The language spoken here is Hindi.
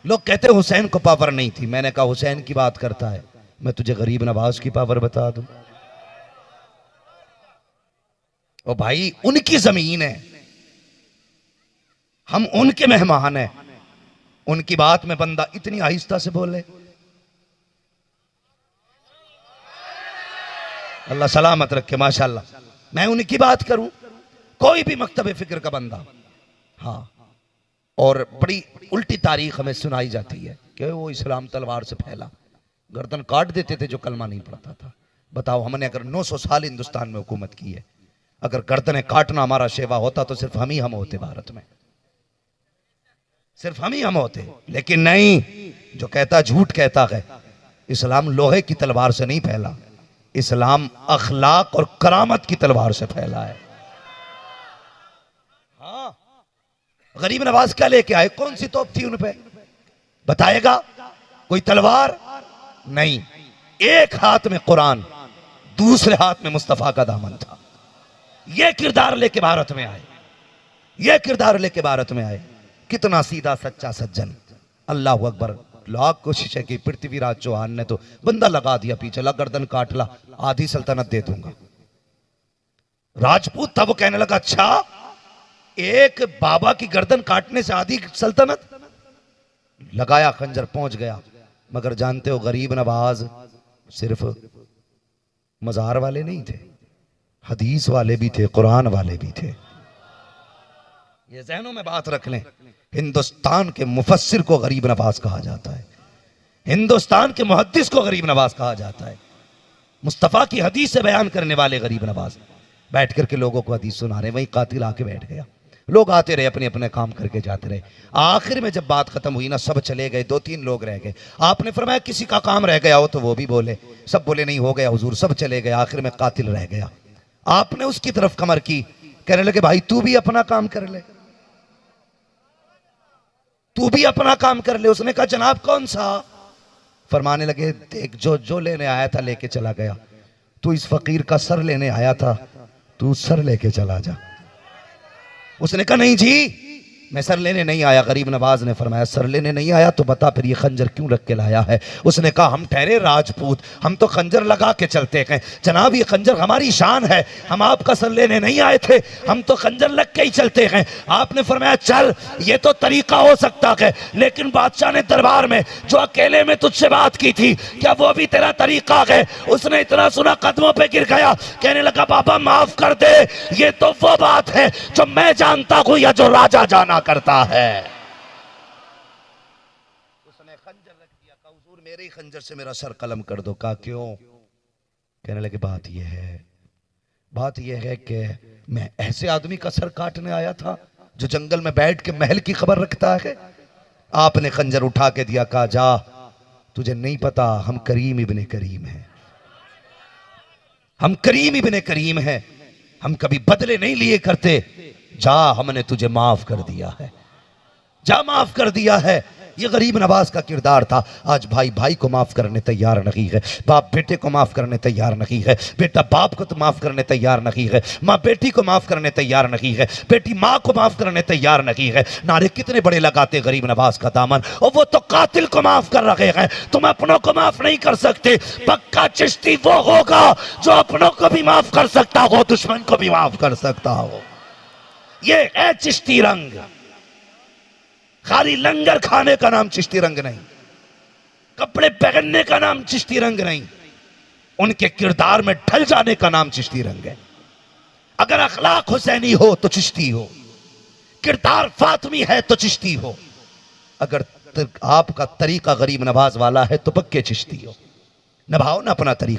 लोग कहते हैं हुसैन को पावर नहीं थी। मैंने कहा हुसैन की बात करता है, मैं तुझे गरीब नवाज की पावर बता दूं। ओ भाई, उनकी जमीन है, हम उनके मेहमान हैं। उनकी बात में बंदा इतनी आहिस्ता से बोले, अल्लाह सलामत रखे माशाल्लाह। मैं उनकी बात करूं, कोई भी मकतब फिक्र का बंदा, हाँ, और बड़ी उल्टी तारीख हमें सुनाई जाती है कि वो इस्लाम तलवार से फैला, गर्दन काट देते थे जो कलमा नहीं पढ़ता था। बताओ, हमने अगर 900 साल हिंदुस्तान में हुकूमत की है, अगर गर्दनें काटना हमारा सेवा होता तो सिर्फ हम होते भारत में, सिर्फ हम होते। लेकिन नहीं, जो कहता झूठ कहता है। इस्लाम लोहे की तलवार से नहीं फैला, इस्लाम अखलाक और करामत की तलवार से फैला है। हाँ, गरीब नवाज क्या लेके आए? कौन सी तोप थी उन पे? बताएगा कोई? तलवार नहीं, एक हाथ में कुरान, दूसरे हाथ में मुस्तफा का दामन था। यह किरदार लेके भारत में आए, यह किरदार लेके भारत में आए। कितना सीधा सच्चा सज्जन, अल्लाह अकबर। लाख कोशिश है कि पृथ्वीराज चौहान ने तो बंदा लगा दिया पीछे, ला गर्दन काट ला, आधी सल्तनत दे दूंगा। राजपूत था, वो कहने लगा अच्छा, एक बाबा की गर्दन काटने से आधी सल्तनत? लगाया खंजर, पहुंच गया। मगर जानते हो, गरीब नवाज सिर्फ मजार वाले नहीं थे, हदीस वाले भी थे, कुरान वाले भी थे। ये ज़हनों में बात रख लें। हिंदुस्तान के मुफस्सिर को गरीब नवाज कहा जाता है, हिंदुस्तान के मुहद्दिस को गरीब नवाज कहा जाता है। मुस्तफा की हदीस से बयान करने वाले गरीब नवाज। बैठ करके लोगों को हदीस सुना रहे, वहीं कातिल आके बैठ गया। लोग आते रहे, अपने अपने काम करके जाते रहे। आखिर में जब बात खत्म हुई ना, सब चले गए, 2-3 लोग रह गए। आपने फरमाया किसी का काम रह गया हो तो वो भी बोले। सब बोले नहीं, हो गया हुजूर, सब चले गए। आखिर में कातिल रह गया। आपने उसकी तरफ कमर की, कहने लगे भाई तू भी अपना काम कर ले, तू भी अपना काम कर ले। उसने कहा जनाब कौन सा? फरमाने लगे देख, जो लेने आया था लेके चला गया। तू इस फकीर का सर लेने आया था, तू सर लेके चला जा। उसने कहा नहीं जी, मैं सर लेने नहीं आया। गरीब नवाज ने फरमाया सर लेने नहीं आया तो बता फिर ये खंजर क्यों रख के लाया है? उसने कहा हम ठहरे राजपूत, हम तो खंजर लगा के चलते हैं जनाब, ये खंजर हमारी शान है, हम आपका सर लेने नहीं आए थे, हम तो खंजर लग के ही चलते हैं। आपने फरमाया चल, ये तो तरीका हो सकता है, लेकिन बादशाह ने दरबार में जो अकेले में तुझसे बात की थी, क्या वो भी तेरा तरीका है? उसने इतना सुना कदमों पे गिर गया, कहने लगा बाबा माफ कर दे, ये तो वो बात है जो मैं जानता हूं या जो राजा जाना करता है। उसने खंजर रख दिया, कहा हुजूर मेरे ही खंजर से मेरा सर कलम कर दो। कहा क्यों? कहने लगे बात यह है कि मैं ऐसे आदमी का सर काटने आया था जो जंगल में बैठ के महल की खबर रखता है। आपने खंजर उठा के दिया, कहा जा, तुझे नहीं पता हम करीम इब्ने करीम हैं, हम करीम इब्ने करीम हैं, हम कभी बदले नहीं लिए करते। जा, हमने तुझे माफ कर दिया है, जा माफ कर दिया है। ये गरीब नवाज का किरदार था। आज भाई भाई को माफ करने तैयार नहीं है, बाप बेटे को माफ करने तैयार नहीं है, बेटा बाप को तो माफ करने तैयार नहीं है, माँ बेटी को माफ करने तैयार नहीं है, बेटी माँ को माफ करने तैयार नहीं है। नारे कितने बड़े लगाते गरीब नवाज का दामन, और वो तो कातिल को माफ कर रहे हैं, तुम अपनों को माफ नहीं कर सकते। पक्का चिश्ती वो होगा जो अपनों को भी माफ कर सकता हो, दुश्मन को भी माफ कर सकता हो। ये है चिश्ती रंग। खाली लंगर खाने का नाम चिश्ती रंग नहीं, कपड़े पहनने का नाम चिश्ती रंग नहीं, उनके किरदार में ढल जाने का नाम चिश्ती रंग है। अगर अखलाक हुसैनी हो तो चिश्ती हो, किरदार फातिमी है तो चिश्ती हो, अगर आपका तरीका गरीब नवाज वाला है तो पक्के चिश्ती हो। निभाओ ना अपना तरीका।